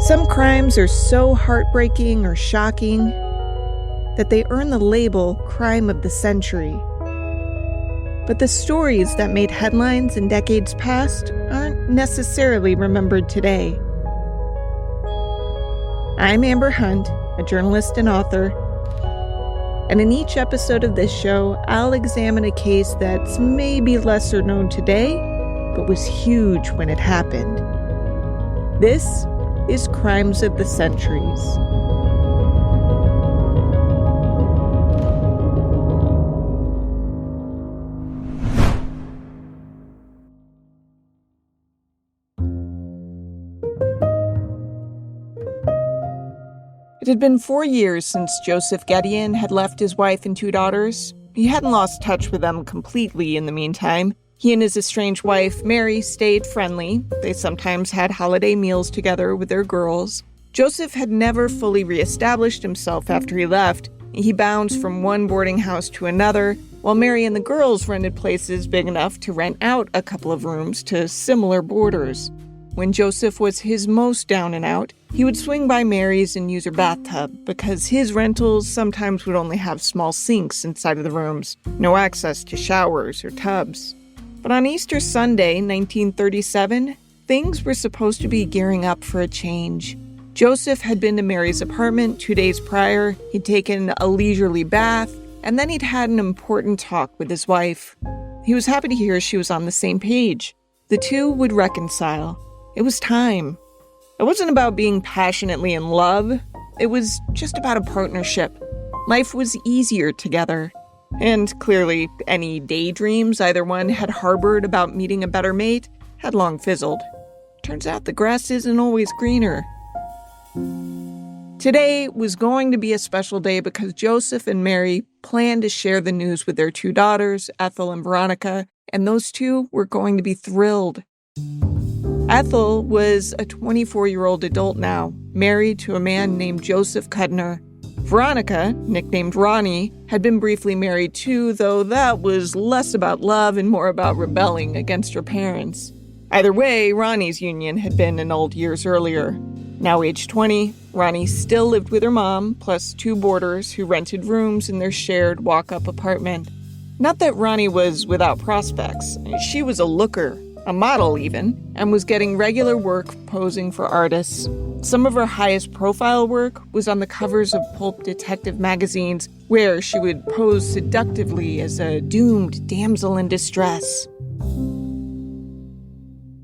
Some crimes are so heartbreaking or shocking that they earn the label Crime of the Century. But the stories that made headlines in decades past aren't necessarily remembered today. I'm Amber Hunt, a journalist and author, and in each episode of this show, I'll examine a case that's maybe lesser known today, but was huge when it happened. This is Crimes of the Centuries. It had been 4 years since Joseph Gedeon had left his wife and 2 daughters. He hadn't lost touch with them completely in the meantime. He and his estranged wife, Mary, stayed friendly. They sometimes had holiday meals together with their girls. Joseph had never fully reestablished himself after he left. He bounced from one boarding house to another, while Mary and the girls rented places big enough to rent out a couple of rooms to similar boarders. When Joseph was his most down and out, he would swing by Mary's and use her bathtub because his rentals sometimes would only have small sinks inside of the rooms, no access to showers or tubs. But on Easter Sunday, 1937, things were supposed to be gearing up for a change. Joseph had been to Mary's apartment 2 days prior, he'd taken a leisurely bath, and then he'd had an important talk with his wife. He was happy to hear she was on the same page. The two would reconcile. It was time. It wasn't about being passionately in love. It was just about a partnership. Life was easier together. And clearly, any daydreams either one had harbored about meeting a better mate had long fizzled. Turns out the grass isn't always greener. Today was going to be a special day because Joseph and Mary planned to share the news with their 2 daughters, Ethel and Veronica, and those two were going to be thrilled. Ethel was a 24-year-old adult now, married to a man named Joseph Kudner. Veronica, nicknamed Ronnie, had been briefly married too, though that was less about love and more about rebelling against her parents. Either way, Ronnie's union had been annulled years earlier. Now aged 20, Ronnie still lived with her mom, plus 2 boarders who rented rooms in their shared walk-up apartment. Not that Ronnie was without prospects. She was a looker, a model even, and was getting regular work posing for artists. Some of her highest profile work was on the covers of pulp detective magazines, where she would pose seductively as a doomed damsel in distress.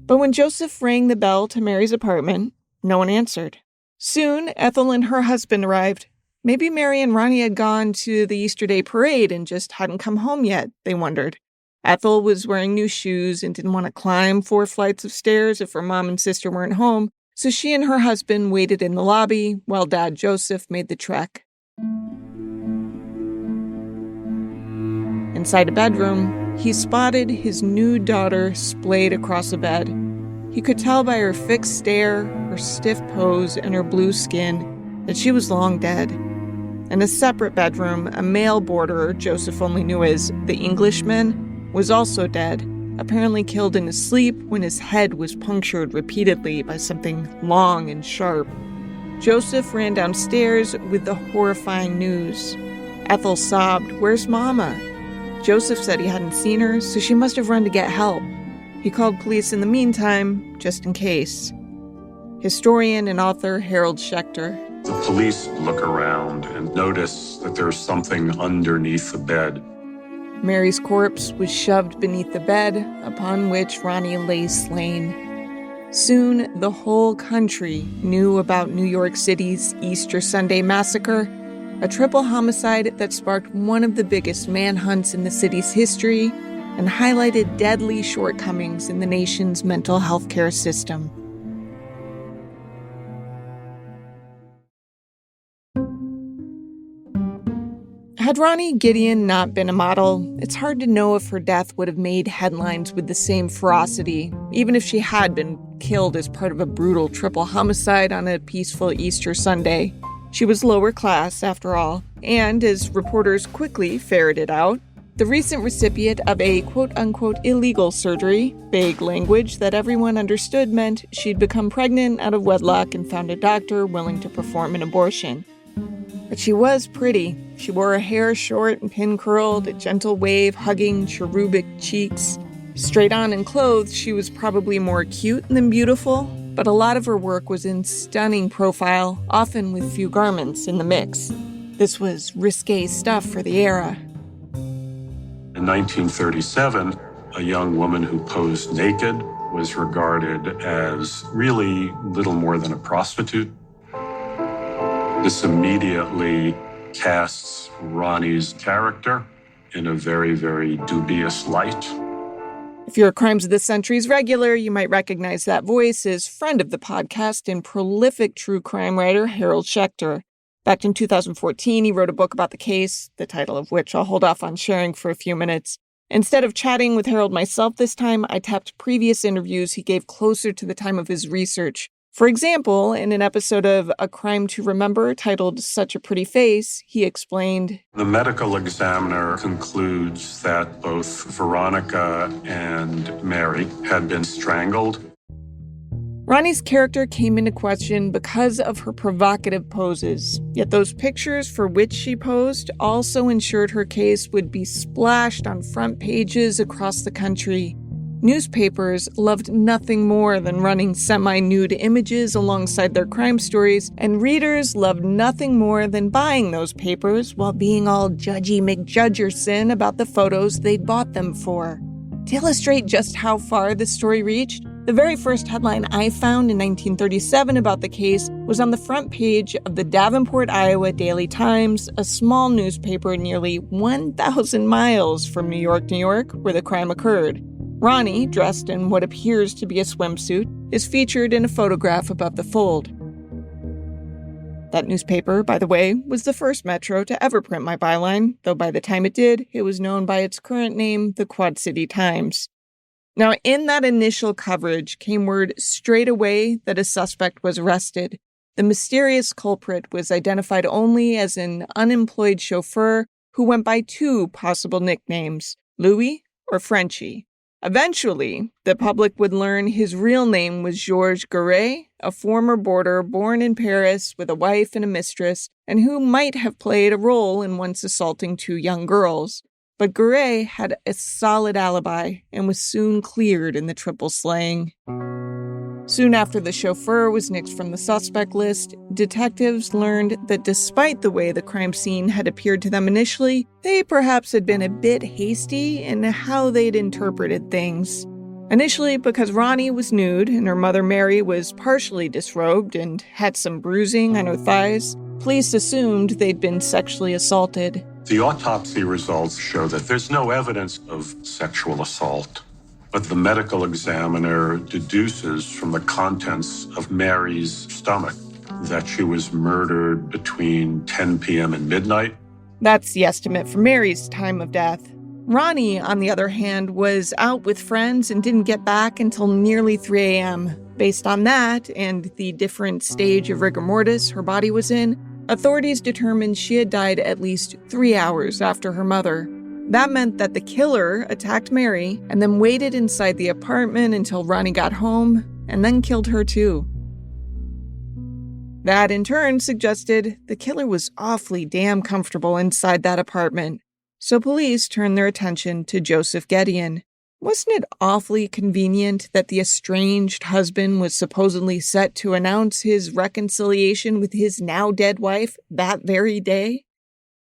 But when Joseph rang the bell to Mary's apartment, no one answered. Soon, Ethel and her husband arrived. Maybe Mary and Ronnie had gone to the Easter Day parade and just hadn't come home yet, they wondered. Ethel was wearing new shoes and didn't want to climb 4 flights of stairs if her mom and sister weren't home, so she and her husband waited in the lobby while Dad Joseph made the trek. Inside a bedroom, he spotted his new daughter splayed across a bed. He could tell by her fixed stare, her stiff pose, and her blue skin that she was long dead. In a separate bedroom, a male boarder Joseph only knew as the Englishman was also dead, apparently killed in his sleep when his head was punctured repeatedly by something long and sharp. Joseph ran downstairs with the horrifying news. Ethel sobbed, "Where's Mama?" Joseph said he hadn't seen her, so she must have run to get help. He called police in the meantime, just in case. Historian and author Harold Schechter. The police look around and notice that there's something underneath the bed. Mary's corpse was shoved beneath the bed, upon which Ronnie lay slain. Soon, the whole country knew about New York City's Easter Sunday Massacre, a triple homicide that sparked one of the biggest manhunts in the city's history and highlighted deadly shortcomings in the nation's mental health care system. Had Ronnie Gedeon not been a model, it's hard to know if her death would have made headlines with the same ferocity, even if she had been killed as part of a brutal triple homicide on a peaceful Easter Sunday. She was lower class, after all, and as reporters quickly ferreted out, the recent recipient of a quote-unquote illegal surgery, vague language that everyone understood meant she'd become pregnant out of wedlock and found a doctor willing to perform an abortion. But she was pretty. She wore her hair short and pin-curled, a gentle wave hugging cherubic cheeks. Straight on in clothes, she was probably more cute than beautiful, but a lot of her work was in stunning profile, often with few garments in the mix. This was risque stuff for the era. In 1937, a young woman who posed naked was regarded as really little more than a prostitute. This immediately casts Ronnie's character in a very, very dubious light. If you're a Crimes of the Century's regular, you might recognize that voice as friend of the podcast and prolific true crime writer Harold Schechter. Back in 2014, he wrote a book about the case, the title of which I'll hold off on sharing for a few minutes. Instead of chatting with Harold myself this time, I tapped previous interviews he gave closer to the time of his research. For example, in an episode of A Crime to Remember titled Such a Pretty Face, he explained, The medical examiner concludes that both Veronica and Mary had been strangled. Ronnie's character came into question because of her provocative poses, yet those pictures for which she posed also ensured her case would be splashed on front pages across the country. Newspapers loved nothing more than running semi-nude images alongside their crime stories, and readers loved nothing more than buying those papers while being all judgy McJudgerson about the photos they'd bought them for. To illustrate just how far this story reached, the very first headline I found in 1937 about the case was on the front page of the Davenport, Iowa Daily Times, a small newspaper nearly 1,000 miles from New York, where the crime occurred. Ronnie, dressed in what appears to be a swimsuit, is featured in a photograph above the fold. That newspaper, by the way, was the first Metro to ever print my byline, though by the time it did, it was known by its current name, the Quad City Times. Now, in that initial coverage came word straight away that a suspect was arrested. The mysterious culprit was identified only as an unemployed chauffeur who went by two possible nicknames, Louis or Frenchie. Eventually, the public would learn his real name was Georges Garay, a former boarder born in Paris with a wife and a mistress, and who might have played a role in once assaulting two young girls. But Garay had a solid alibi and was soon cleared in the triple slaying. Soon after the chauffeur was nixed from the suspect list, detectives learned that despite the way the crime scene had appeared to them initially, they perhaps had been a bit hasty in how they'd interpreted things. Initially because Ronnie was nude and her mother Mary was partially disrobed and had some bruising on her thighs, police assumed they'd been sexually assaulted. The autopsy results show that there's no evidence of sexual assault. But the medical examiner deduces from the contents of Mary's stomach that she was murdered between 10 p.m. and midnight. That's the estimate for Mary's time of death. Ronnie, on the other hand, was out with friends and didn't get back until nearly 3 a.m. Based on that and the different stage of rigor mortis her body was in, authorities determined she had died at least 3 hours after her mother. That meant that the killer attacked Mary and then waited inside the apartment until Ronnie got home and then killed her too. That in turn suggested the killer was awfully damn comfortable inside that apartment. So police turned their attention to Joseph Gedeon. Wasn't it awfully convenient that the estranged husband was supposedly set to announce his reconciliation with his now dead wife that very day?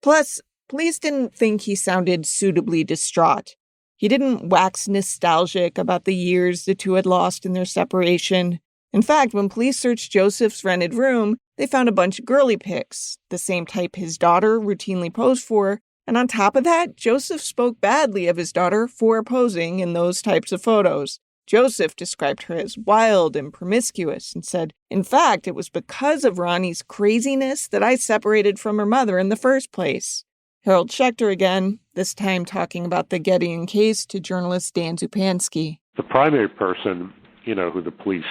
Plus, police didn't think he sounded suitably distraught. He didn't wax nostalgic about the years the two had lost in their separation. In fact, when police searched Joseph's rented room, they found a bunch of girly pics, the same type his daughter routinely posed for, and on top of that, Joseph spoke badly of his daughter for posing in those types of photos. Joseph described her as wild and promiscuous and said, "In fact, it was because of Ronnie's craziness that I separated from her mother in the first place." Harold Schechter again, this time talking about the Gedeon case to journalist Dan Zupansky. The primary person, who the police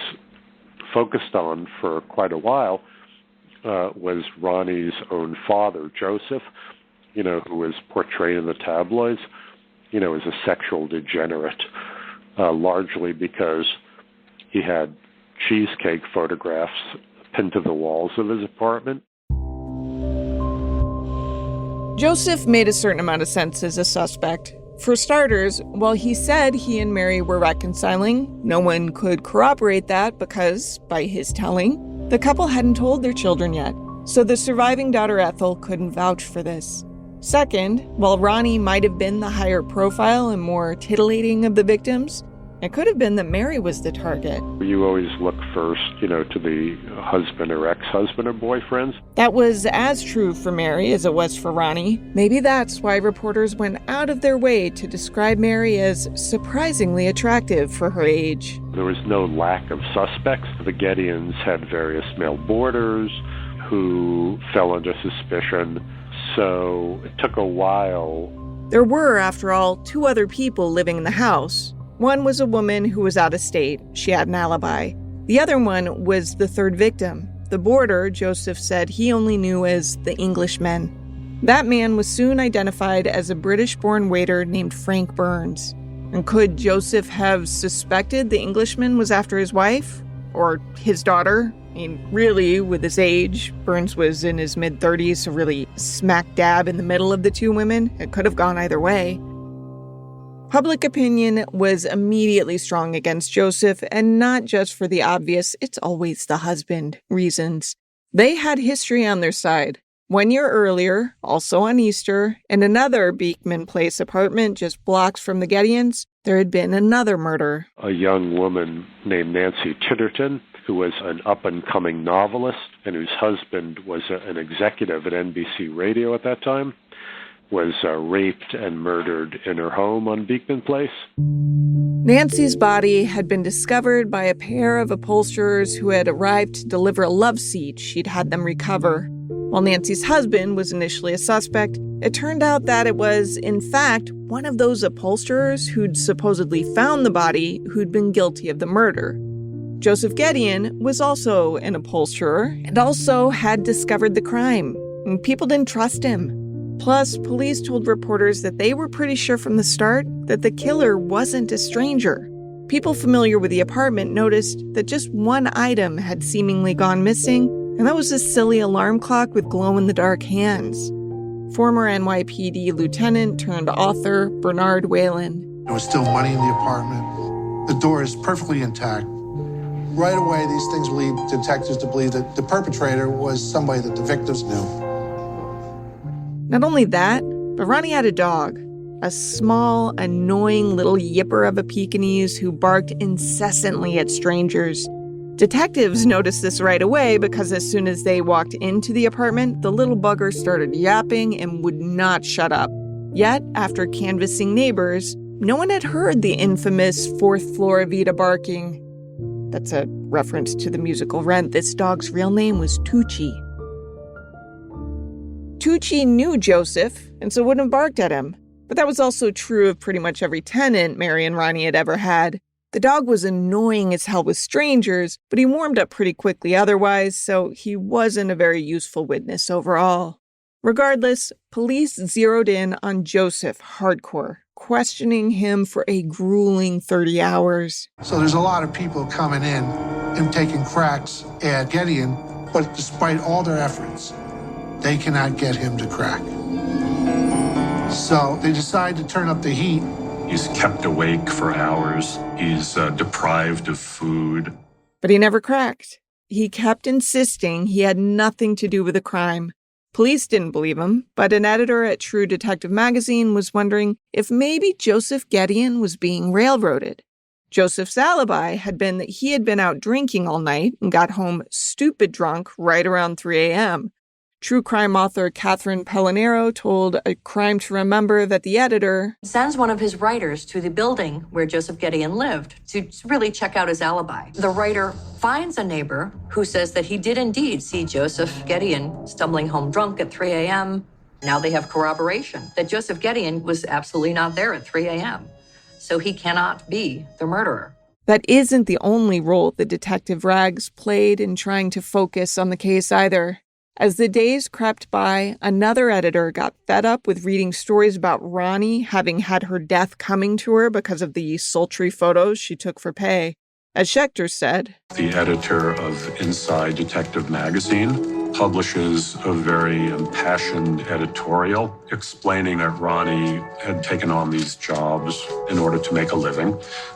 focused on for quite a while was Ronnie's own father, Joseph, who was portrayed in the tabloids. as a sexual degenerate, largely because he had cheesecake photographs pinned to the walls of his apartment. Joseph made a certain amount of sense as a suspect. For starters, while he said he and Mary were reconciling, no one could corroborate that because, by his telling, the couple hadn't told their children yet, so the surviving daughter Ethel couldn't vouch for this. Second, while Ronnie might have been the higher profile and more titillating of the victims, it could have been that Mary was the target. You always look first, to the husband or ex-husband or boyfriends. That was as true for Mary as it was for Ronnie. Maybe that's why reporters went out of their way to describe Mary as surprisingly attractive for her age. There was no lack of suspects. The Gedeons had various male boarders who fell under suspicion, so it took a while. There were, after all, 2 other people living in the house. One was a woman who was out of state. She had an alibi. The other one was the third victim. The boarder, Joseph said he only knew as the Englishman. That man was soon identified as a British-born waiter named Frank Burns. And could Joseph have suspected the Englishman was after his wife? Or his daughter? I mean, really, with his age, Burns was in his mid-30s, so really smack dab in the middle of the 2 women. It could have gone either way. Public opinion was immediately strong against Joseph, and not just for the obvious, it's always the husband reasons. They had history on their side. 1 year earlier, also on Easter, in another Beekman Place apartment just blocks from the Gedeons, there had been another murder. A young woman named Nancy Titterton, who was an up-and-coming novelist and whose husband was an executive at NBC Radio at that time, was raped and murdered in her home on Beekman Place. Nancy's body had been discovered by a pair of upholsterers who had arrived to deliver a love seat she'd had them recover. While Nancy's husband was initially a suspect, it turned out that it was, in fact, one of those upholsterers who'd supposedly found the body who'd been guilty of the murder. Joseph Gedeon was also an upholsterer and also had discovered the crime, and people didn't trust him. Plus, police told reporters that they were pretty sure from the start that the killer wasn't a stranger. People familiar with the apartment noticed that just one item had seemingly gone missing, and that was a silly alarm clock with glow-in-the-dark hands. Former NYPD lieutenant turned author Bernard Whalen. There was still money in the apartment. The door is perfectly intact. Right away, these things lead detectives to believe that the perpetrator was somebody that the victims knew. Not only that, but Ronnie had a dog, a small, annoying little yipper of a Pekingese who barked incessantly at strangers. Detectives noticed this right away because as soon as they walked into the apartment, the little bugger started yapping and would not shut up. Yet, after canvassing neighbors, no one had heard the infamous fourth floor Vita barking. That's a reference to the musical Rent. This dog's real name was Tucci. Tucci knew Joseph, and so wouldn't have barked at him. But that was also true of pretty much every tenant Mary and Ronnie had ever had. The dog was annoying as hell with strangers, but he warmed up pretty quickly otherwise, so he wasn't a very useful witness overall. Regardless, police zeroed in on Joseph hardcore, questioning him for a grueling 30 hours. So there's a lot of people coming in and taking cracks at Gedeon, but despite all their efforts, they cannot get him to crack. So they decide to turn up the heat. He's kept awake for hours. He's deprived of food. But he never cracked. He kept insisting he had nothing to do with the crime. Police didn't believe him, but an editor at True Detective magazine was wondering if maybe Joseph Gedeon was being railroaded. Joseph's alibi had been that he had been out drinking all night and got home stupid drunk right around 3 a.m. True crime author Catherine Pellinero told A Crime to Remember that the editor sends one of his writers to the building where Joseph Gedeon lived to really check out his alibi. The writer finds a neighbor who says that he did indeed see Joseph Gedeon stumbling home drunk at 3 a.m. Now they have corroboration that Joseph Gedeon was absolutely not there at 3 a.m. So he cannot be the murderer. That isn't the only role the detective rags played in trying to focus on the case either. As the days crept by, another editor got fed up with reading stories about Ronnie having had her death coming to her because of the sultry photos she took for pay. As Schechter said, the editor of Inside Detective Magazine publishes a very impassioned editorial explaining that Ronnie had taken on these jobs in order to make a living,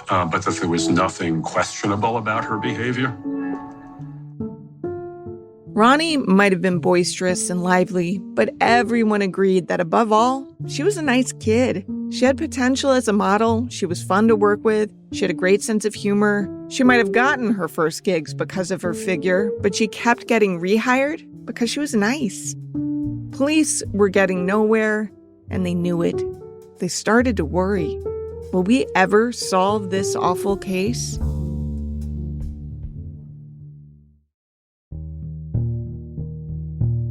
but that there was nothing questionable about her behavior. Ronnie might have been boisterous and lively, but everyone agreed that above all, she was a nice kid. She had potential as a model, she was fun to work with, she had a great sense of humor. She might have gotten her first gigs because of her figure, but she kept getting rehired because she was nice. Police were getting nowhere, and they knew it. They started to worry. Will we ever solve this awful case?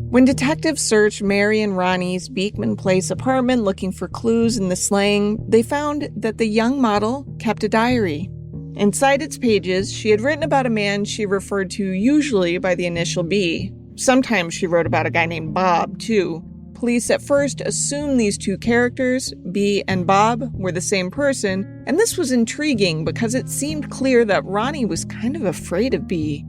When detectives searched Mary and Ronnie's Beekman Place apartment looking for clues in the slaying, they found that the young model kept a diary. Inside its pages, she had written about a man she referred to usually by the initial B. Sometimes she wrote about a guy named Bob, too. Police at first assumed these two characters, B and Bob, were the same person, and this was intriguing because it seemed clear that Ronnie was kind of afraid of B.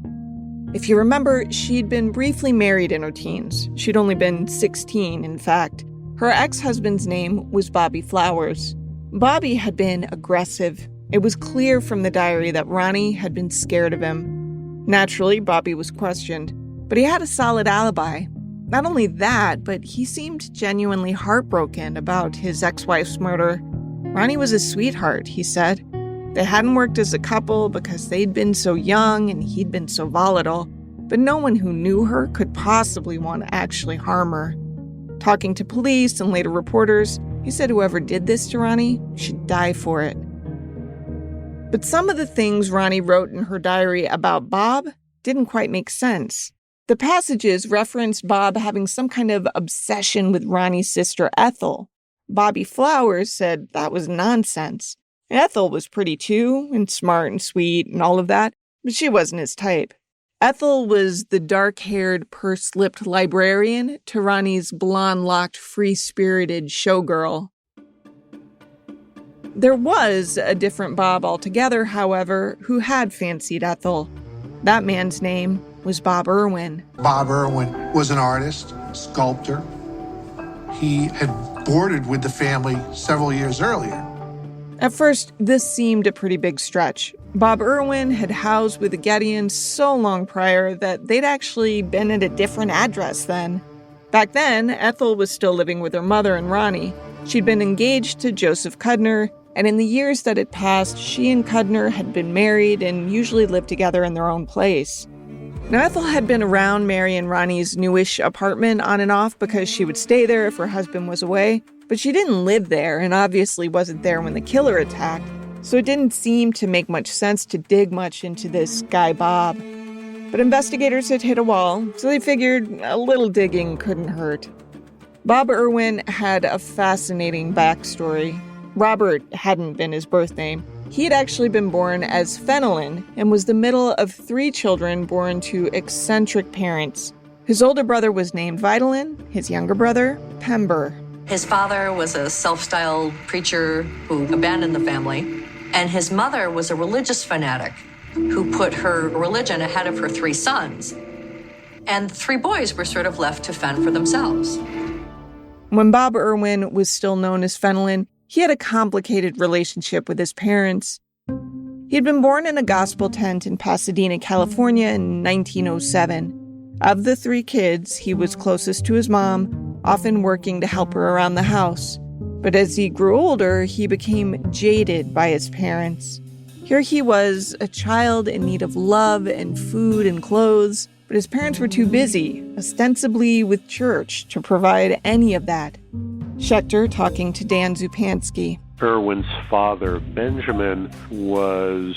If you remember, she'd been briefly married in her teens. She'd only been 16, in fact. Her ex-husband's name was Bobby Flowers. Bobby had been aggressive. It was clear from the diary that Ronnie had been scared of him. Naturally, Bobby was questioned, but he had a solid alibi. Not only that, but he seemed genuinely heartbroken about his ex-wife's murder. Ronnie was a sweetheart, he said. They hadn't worked as a couple because they'd been so young and he'd been so volatile, but no one who knew her could possibly want to actually harm her. Talking to police and later reporters, he said whoever did this to Ronnie should die for it. But some of the things Ronnie wrote in her diary about Bob didn't quite make sense. The passages referenced Bob having some kind of obsession with Ronnie's sister Ethel. Bobby Flowers said that was nonsense. Ethel was pretty too, and smart and sweet and all of that, but she wasn't his type. Ethel was the dark-haired, purse-lipped librarian to Ronnie's blonde-locked, free-spirited showgirl. There was a different Bob altogether, however, who had fancied Ethel. That man's name was Bob Irwin. Bob Irwin was an artist, sculptor. He had boarded with the family several years earlier. At first, this seemed a pretty big stretch. Bob Irwin had housed with the Gedeons so long prior that they'd actually been at a different address then. Back then, Ethel was still living with her mother and Ronnie. She'd been engaged to Joseph Cudner, and in the years that had passed, she and Cudner had been married and usually lived together in their own place. Now, Ethel had been around Mary and Ronnie's newish apartment on and off because she would stay there if her husband was away, but she didn't live there and obviously wasn't there when the killer attacked, so it didn't seem to make much sense to dig much into this guy Bob. But investigators had hit a wall, so they figured a little digging couldn't hurt. Bob Irwin had a fascinating backstory. Robert hadn't been his birth name. He had actually been born as Fenelon and was the middle of 3 children born to eccentric parents. His older brother was named Vitolin, his younger brother, Pember. His father was a self-styled preacher who abandoned the family, and his mother was a religious fanatic who put her religion ahead of her 3 sons. And the 3 boys were sort of left to fend for themselves. When Bob Irwin was still known as Fenelon, he had a complicated relationship with his parents. He had been born in a gospel tent in Pasadena, California in 1907. Of the 3 kids, he was closest to his mom, often working to help her around the house. But as he grew older, he became jaded by his parents. Here he was, a child in need of love and food and clothes, but his parents were too busy, ostensibly with church, to provide any of that. Schechter talking to Dan Zupansky. Irwin's father, Benjamin, was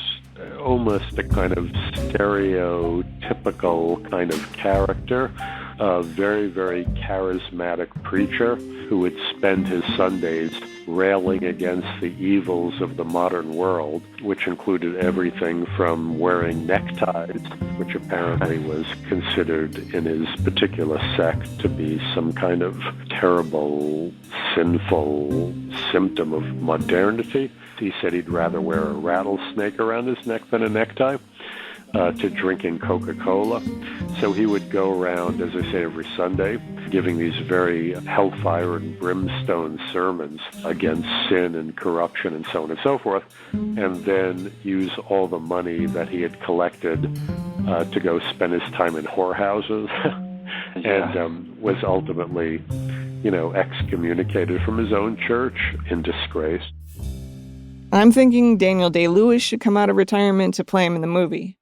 almost a kind of stereotypical kind of character a very, very charismatic preacher who would spend his Sundays railing against the evils of the modern world, which included everything from wearing neckties, which apparently was considered in his particular sect to be some kind of terrible, sinful symptom of modernity. He said he'd rather wear a rattlesnake around his neck than a necktie. To drinking Coca-Cola. So he would go around, as I say, every Sunday, giving these very hellfire and brimstone sermons against sin and corruption and so on and so forth, and then use all the money that he had collected to go spend his time in whorehouses and was ultimately, excommunicated from his own church in disgrace. I'm thinking Daniel Day-Lewis should come out of retirement to play him in the movie.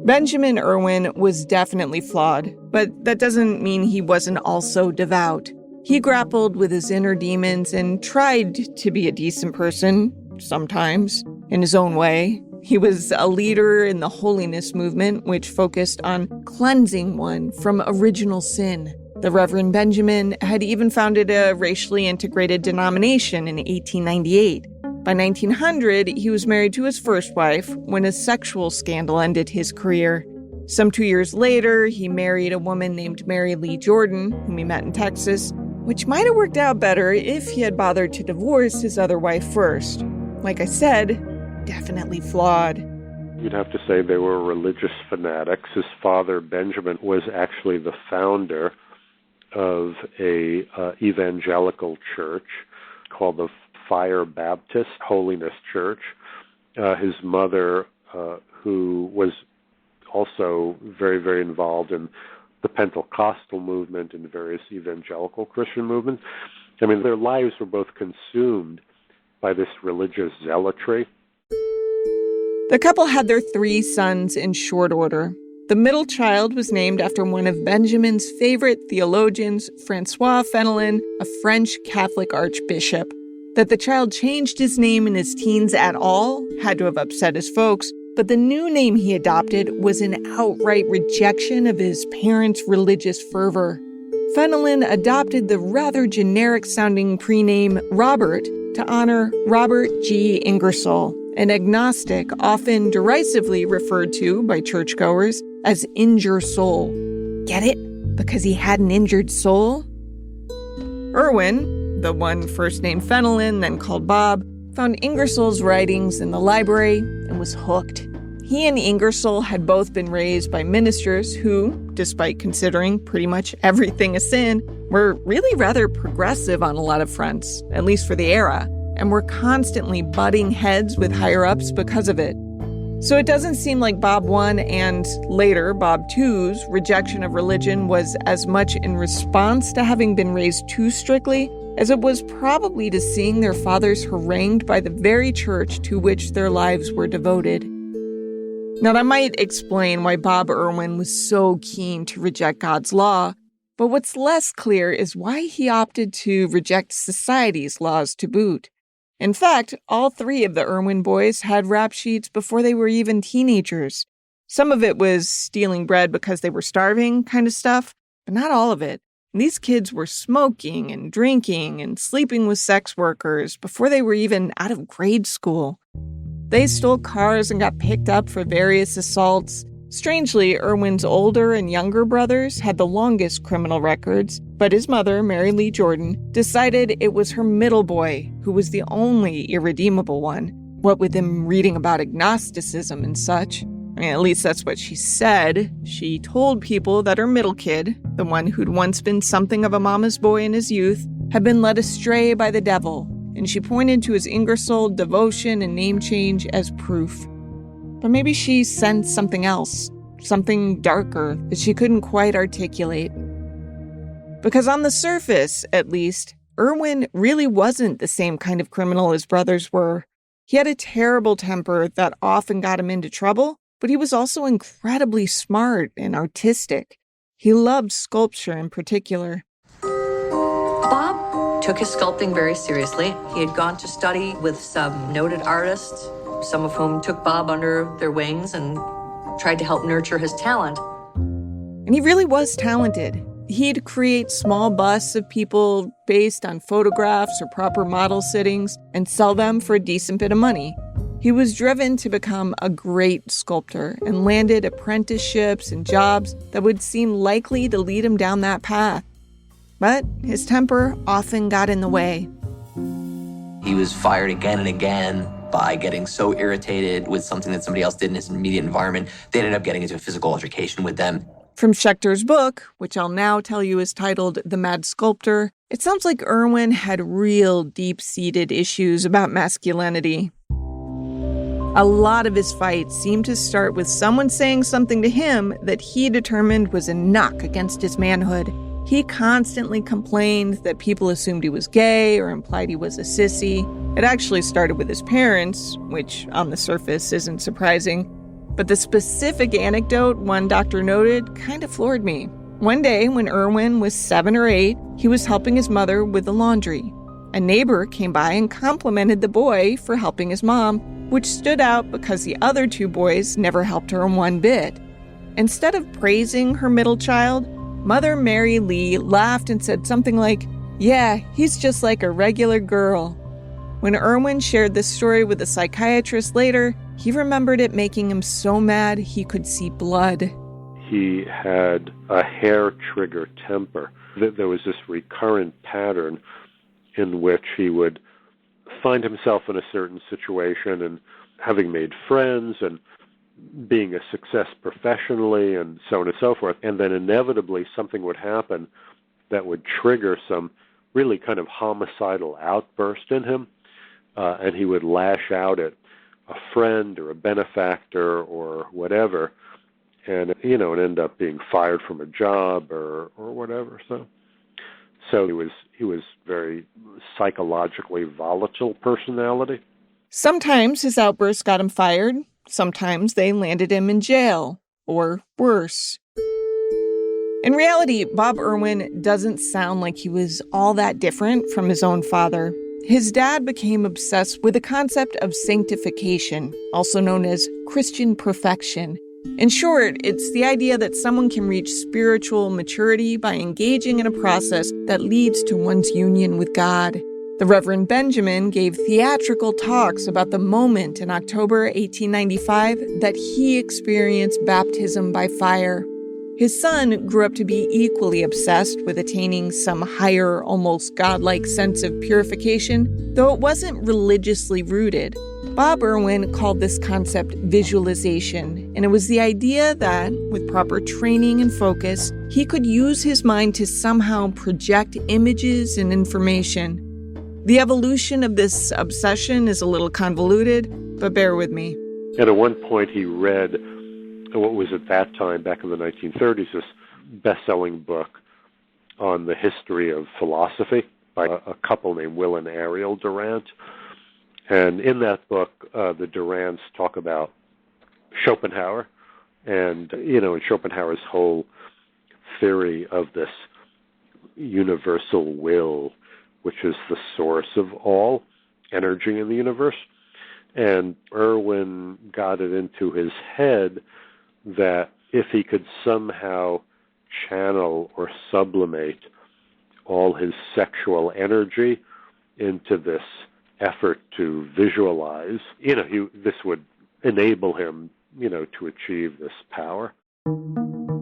Benjamin Irwin was definitely flawed, but that doesn't mean he wasn't also devout. He grappled with his inner demons and tried to be a decent person, sometimes, in his own way. He was a leader in the holiness movement, which focused on cleansing one from original sin. The Reverend Benjamin had even founded a racially integrated denomination in 1898. By 1900, he was married to his first wife when a sexual scandal ended his career. Some 2 years later, he married a woman named Mary Lee Jordan, whom he met in Texas, which might have worked out better if he had bothered to divorce his other wife first. Like I said, definitely flawed. You'd have to say they were religious fanatics. His father, Benjamin, was actually the founder of a evangelical church called the Fire Baptist Holiness Church. His mother, who was also very, very involved in the Pentecostal movement and various evangelical Christian movements. I mean, their lives were both consumed by this religious zealotry. The couple had their 3 sons in short order. The middle child was named after one of Benjamin's favorite theologians, Francois Fenelon, a French Catholic archbishop. That the child changed his name in his teens at all had to have upset his folks, but the new name he adopted was an outright rejection of his parents' religious fervor. Fenelon adopted the rather generic-sounding prename Robert to honor Robert G. Ingersoll, an agnostic often derisively referred to by churchgoers as injure soul. Get it? Because he had an injured soul? Irwin, the one first named Fenelon, then called Bob, found Ingersoll's writings in the library and was hooked. He and Ingersoll had both been raised by ministers who, despite considering pretty much everything a sin, were really rather progressive on a lot of fronts, at least for the era, and were constantly butting heads with higher-ups because of it. So it doesn't seem like Bob I and, later, Bob II's rejection of religion was as much in response to having been raised too strictly as it was probably to seeing their fathers harangued by the very church to which their lives were devoted. Now, that might explain why Bob Irwin was so keen to reject God's law, but what's less clear is why he opted to reject society's laws to boot. In fact, all 3 of the Irwin boys had rap sheets before they were even teenagers. Some of it was stealing bread because they were starving kind of stuff, but not all of it. These kids were smoking and drinking and sleeping with sex workers before they were even out of grade school. They stole cars and got picked up for various assaults. Strangely, Irwin's older and younger brothers had the longest criminal records, but his mother, Mary Lee Jordan, decided it was her middle boy who was the only irredeemable one, what with him reading about agnosticism and such. I mean, at least that's what she said. She told people that her middle kid, the one who'd once been something of a mama's boy in his youth, had been led astray by the devil, and she pointed to his Ingersoll devotion and name change as proof. But maybe she sensed something else, something darker that she couldn't quite articulate. Because on the surface, at least, Irwin really wasn't the same kind of criminal his brothers were. He had a terrible temper that often got him into trouble, but he was also incredibly smart and artistic. He loved sculpture in particular. Bob took his sculpting very seriously. He had gone to study with some noted artists, some of whom took Bob under their wings and tried to help nurture his talent. And he really was talented. He'd create small busts of people based on photographs or proper model sittings and sell them for a decent bit of money. He was driven to become a great sculptor and landed apprenticeships and jobs that would seem likely to lead him down that path. But his temper often got in the way. He was fired again and again by getting so irritated with something that somebody else did in his immediate environment. They ended up getting into a physical altercation with them. From Schechter's book, which I'll now tell you is titled The Mad Sculptor, it sounds like Irwin had real deep-seated issues about masculinity. A lot of his fights seemed to start with someone saying something to him that he determined was a knock against his manhood. He constantly complained that people assumed he was gay or implied he was a sissy. It actually started with his parents, which on the surface isn't surprising. But the specific anecdote one doctor noted kind of floored me. One day when Irwin was 7 or 8, he was helping his mother with the laundry. A neighbor came by and complimented the boy for helping his mom, which stood out because the other 2 boys never helped her one bit. Instead of praising her middle child, Mother Mary Lee laughed and said something like, "Yeah, he's just like a regular girl." When Irwin shared this story with a psychiatrist later, he remembered it making him so mad he could see blood. He had a hair-trigger temper. There was this recurrent pattern in which he would find himself in a certain situation and having made friends and being a success professionally and so on and so forth, and then inevitably something would happen that would trigger some really kind of homicidal outburst in him, and he would lash out at a friend or a benefactor or whatever, and end up being fired from a job or whatever. So he was very psychologically volatile personality. Sometimes his outbursts got him fired. Sometimes they landed him in jail, or worse. In reality, Bob Irwin doesn't sound like he was all that different from his own father. His dad became obsessed with the concept of sanctification, also known as Christian perfection. In short, it's the idea that someone can reach spiritual maturity by engaging in a process that leads to one's union with God. The Reverend Benjamin gave theatrical talks about the moment in October 1895 that he experienced baptism by fire. His son grew up to be equally obsessed with attaining some higher, almost godlike sense of purification, though it wasn't religiously rooted. Bob Irwin called this concept visualization, and it was the idea that, with proper training and focus, he could use his mind to somehow project images and information. The evolution of this obsession is a little convoluted, but bear with me. And at one point he read what was at that time, back in the 1930s, this best-selling book on the history of philosophy by a couple named Will and Ariel Durant. And in that book, the Durants talk about Schopenhauer and, and Schopenhauer's whole theory of this universal will, which is the source of all energy in the universe. And Irwin got it into his head that if he could somehow channel or sublimate all his sexual energy into this effort to visualize, this would enable him, to achieve this power.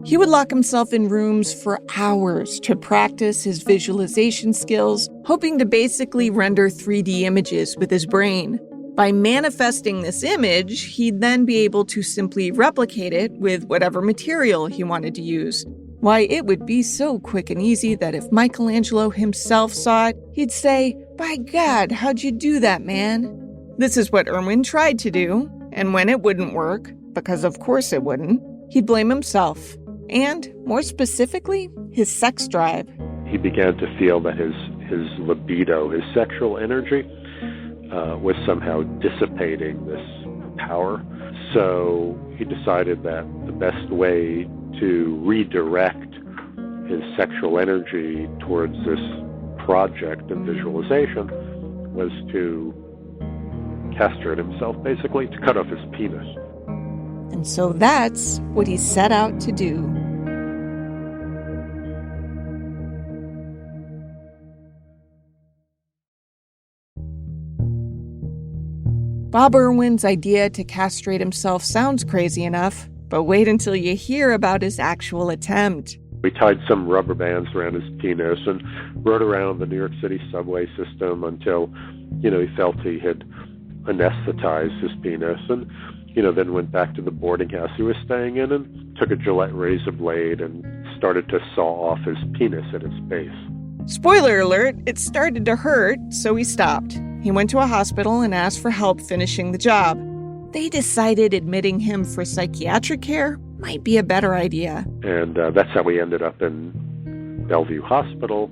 He would lock himself in rooms for hours to practice his visualization skills, hoping to basically render 3D images with his brain. By manifesting this image, he'd then be able to simply replicate it with whatever material he wanted to use. Why, it would be so quick and easy that if Michelangelo himself saw it, he'd say, "By God, how'd you do that, man?" This is what Irwin tried to do, and when it wouldn't work, because of course it wouldn't, he'd blame himself. And, more specifically, his sex drive. He began to feel that his libido, his sexual energy, was somehow dissipating this power. So he decided that the best way to redirect his sexual energy towards this project of visualization was to castrate himself, basically, to cut off his penis. And so that's what he set out to do. Bob Irwin's idea to castrate himself sounds crazy enough, but wait until you hear about his actual attempt. We tied some rubber bands around his penis and rode around the New York City subway system until, he felt he had anesthetized his penis, and, then went back to the boarding house he was staying in and took a Gillette razor blade and started to saw off his penis at its base. Spoiler alert, it started to hurt, so he stopped. He went to a hospital and asked for help finishing the job. They decided admitting him for psychiatric care might be a better idea. And that's how we ended up in Bellevue Hospital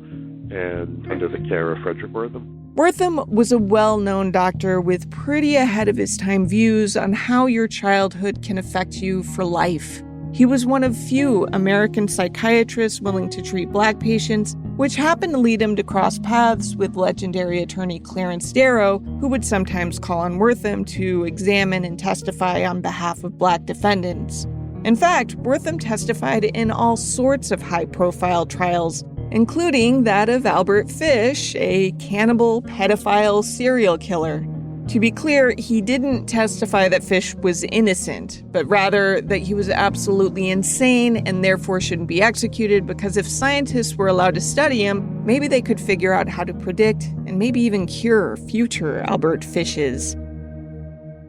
and under the care of Frederick Wortham. Wortham was a well-known doctor with pretty ahead-of-his-time views on how your childhood can affect you for life. He was one of few American psychiatrists willing to treat Black patients, which happened to lead him to cross paths with legendary attorney Clarence Darrow, who would sometimes call on Wortham to examine and testify on behalf of Black defendants. In fact, Wortham testified in all sorts of high-profile trials, including that of Albert Fish, a cannibal, pedophile serial killer. To be clear, he didn't testify that Fish was innocent, but rather that he was absolutely insane and therefore shouldn't be executed, because if scientists were allowed to study him, maybe they could figure out how to predict and maybe even cure future Albert Fishes.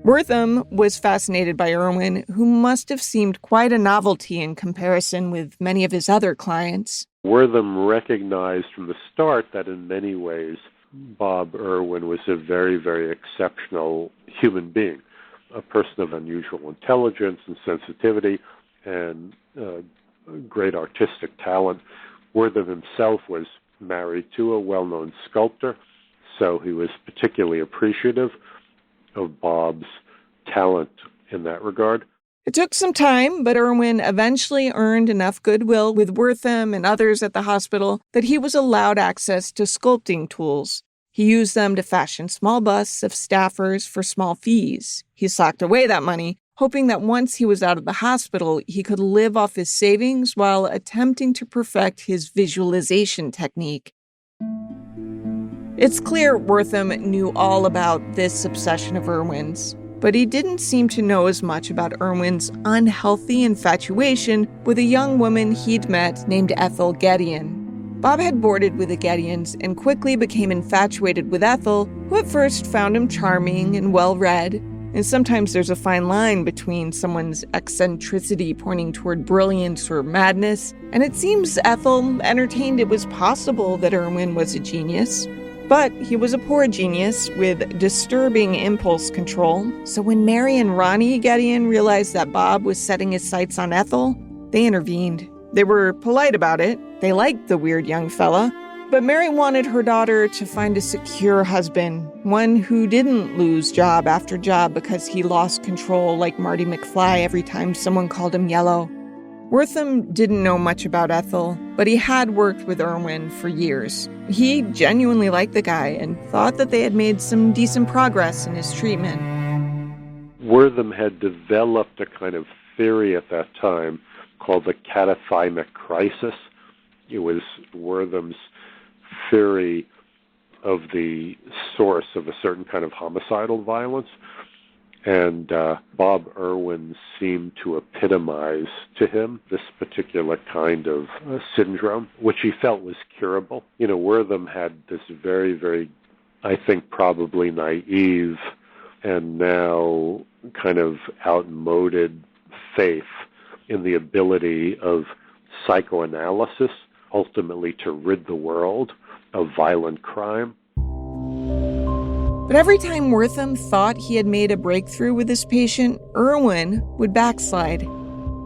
Wortham was fascinated by Irwin, who must have seemed quite a novelty in comparison with many of his other clients. Wortham recognized from the start that in many ways Bob Irwin was a very, very exceptional human being, a person of unusual intelligence and sensitivity and great artistic talent. Wortham himself was married to a well-known sculptor, so he was particularly appreciative of Bob's talent in that regard. It took some time, but Irwin eventually earned enough goodwill with Wortham and others at the hospital that he was allowed access to sculpting tools. He used them to fashion small busts of staffers for small fees. He socked away that money, hoping that once he was out of the hospital, he could live off his savings while attempting to perfect his visualization technique. It's clear Wortham knew all about this obsession of Irwin's, but he didn't seem to know as much about Irwin's unhealthy infatuation with a young woman he'd met named Ethel Gedeon. Bob had boarded with the Gedeons and quickly became infatuated with Ethel, who at first found him charming and well-read. And sometimes there's a fine line between someone's eccentricity pointing toward brilliance or madness, and it seems Ethel entertained it was possible that Irwin was a genius. But he was a poor genius with disturbing impulse control, so when Mary and Ronnie Gedeon realized that Bob was setting his sights on Ethel, they intervened. They were polite about it. They liked the weird young fella. But Mary wanted her daughter to find a secure husband, one who didn't lose job after job because he lost control like Marty McFly every time someone called him yellow. Wortham didn't know much about Ethel, but he had worked with Irwin for years. He genuinely liked the guy and thought that they had made some decent progress in his treatment. Wortham had developed a kind of theory at that time called the catathymic crisis. It was Wortham's theory of the source of a certain kind of homicidal violence. And Bob Irwin seemed to epitomize to him this particular kind of syndrome, which he felt was curable. Wortham had this very, very, I think, probably naive and now kind of outmoded faith in the ability of psychoanalysis ultimately to rid the world of violent crime. But every time Wortham thought he had made a breakthrough with his patient, Irwin would backslide.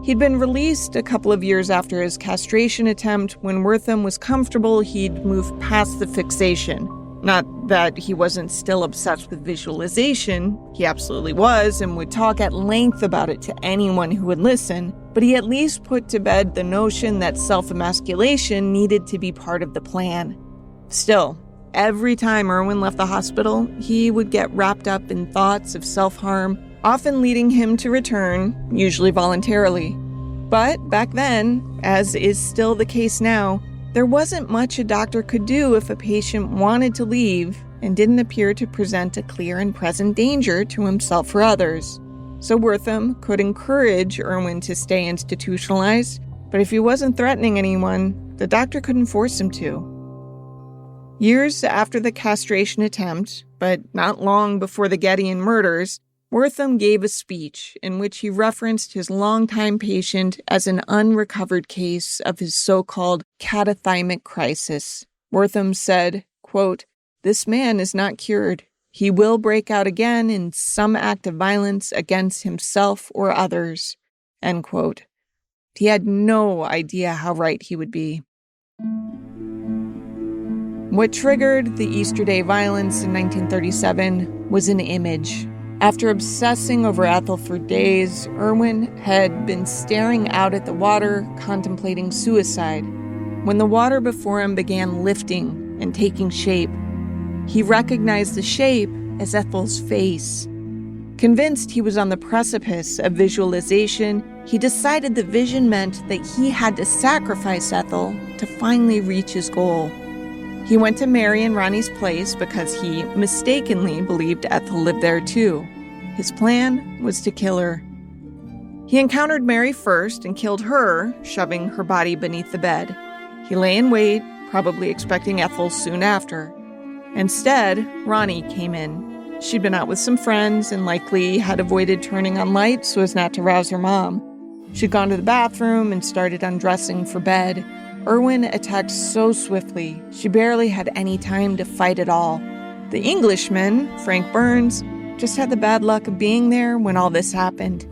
He'd been released a couple of years after his castration attempt. When Wortham was comfortable, he'd moved past the fixation. Not that he wasn't still obsessed with visualization. He absolutely was and would talk at length about it to anyone who would listen. But he at least put to bed the notion that self-emasculation needed to be part of the plan. Still, every time Irwin left the hospital, he would get wrapped up in thoughts of self-harm, often leading him to return, usually voluntarily. But back then, as is still the case now, there wasn't much a doctor could do if a patient wanted to leave and didn't appear to present a clear and present danger to himself or others. So Wortham could encourage Irwin to stay institutionalized, but if he wasn't threatening anyone, the doctor couldn't force him to. Years after the castration attempt, but not long before the Gedeon murders, Wortham gave a speech in which he referenced his longtime patient as an unrecovered case of his so-called catathymic crisis. Wortham said, quote, "This man is not cured. He will break out again in some act of violence against himself or others." End quote. He had no idea how right he would be. What triggered the Easter Day violence in 1937 was an image. After obsessing over Ethel for days, Irwin had been staring out at the water, contemplating suicide. When the water before him began lifting and taking shape, he recognized the shape as Ethel's face. Convinced he was on the precipice of visualization, he decided the vision meant that he had to sacrifice Ethel to finally reach his goal. He went to Mary and Ronnie's place because he mistakenly believed Ethel lived there too. His plan was to kill her. He encountered Mary first and killed her, shoving her body beneath the bed. He lay in wait, probably expecting Ethel soon after. Instead, Ronnie came in. She'd been out with some friends and likely had avoided turning on lights so as not to rouse her mom. She'd gone to the bathroom and started undressing for bed. Irwin attacked so swiftly, she barely had any time to fight at all. The Englishman, Frank Burns, just had the bad luck of being there when all this happened.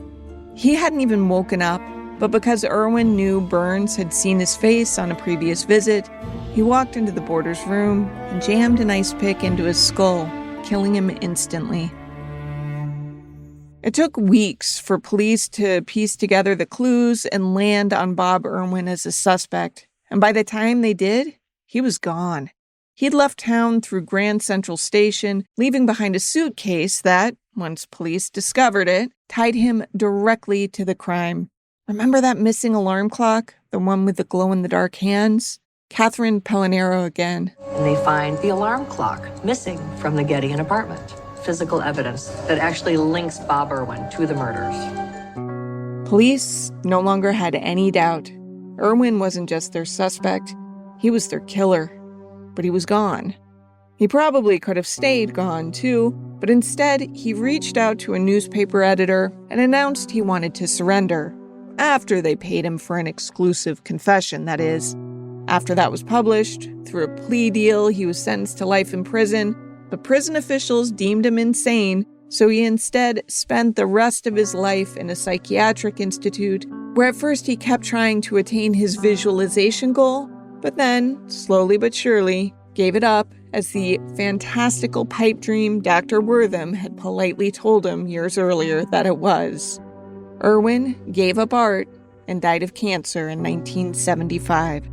He hadn't even woken up, but because Irwin knew Burns had seen his face on a previous visit, he walked into the boarder's room and jammed an ice pick into his skull, killing him instantly. It took weeks for police to piece together the clues and land on Bob Irwin as a suspect. And by the time they did, he was gone. He'd left town through Grand Central Station, leaving behind a suitcase that, once police discovered it, tied him directly to the crime. Remember that missing alarm clock? The one with the glow-in-the-dark hands? Catherine Pellinero again. And they find the alarm clock missing from the Gedeon apartment. Physical evidence that actually links Bob Irwin to the murders. Police no longer had any doubt. Irwin wasn't just their suspect, he was their killer. But he was gone. He probably could have stayed gone too, but instead he reached out to a newspaper editor and announced he wanted to surrender. After they paid him for an exclusive confession, that is. After that was published, through a plea deal, he was sentenced to life in prison, but prison officials deemed him insane, so he instead spent the rest of his life in a psychiatric institute, where at first he kept trying to attain his visualization goal, but then, slowly but surely, gave it up as the fantastical pipe dream Dr. Wortham had politely told him years earlier that it was. Irwin gave up art and died of cancer in 1975.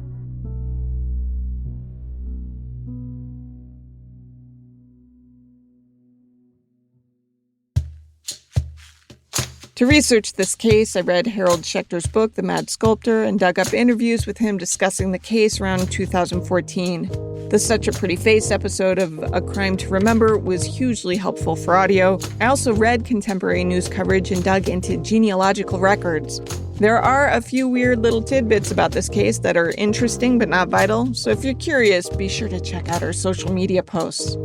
To research this case, I read Harold Schechter's book, The Mad Sculptor, and dug up interviews with him discussing the case around 2014. The Such a Pretty Face episode of A Crime to Remember was hugely helpful for audio. I also read contemporary news coverage and dug into genealogical records. There are a few weird little tidbits about this case that are interesting but not vital, so if you're curious, be sure to check out our social media posts.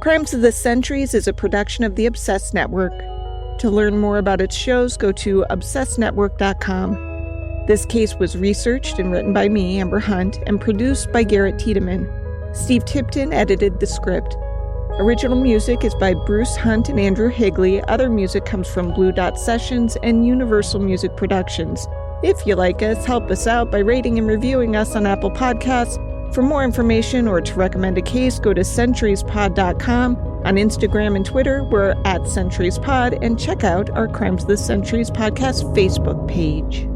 Crimes of the Centuries is a production of the Obsessed Network. To learn more about its shows, go to obsessednetwork.com. This case was researched and written by me, Amber Hunt, and produced by Garrett Tiedemann. Steve Tipton edited the script. Original music is by Bruce Hunt and Andrew Higley. Other music comes from Blue Dot Sessions and Universal Music Productions. If you like us, help us out by rating and reviewing us on Apple Podcasts. For more information or to recommend a case, go to centuriespod.com. On Instagram and Twitter, we're @centuriespod, and check out our Crimes of the Centuries podcast Facebook page.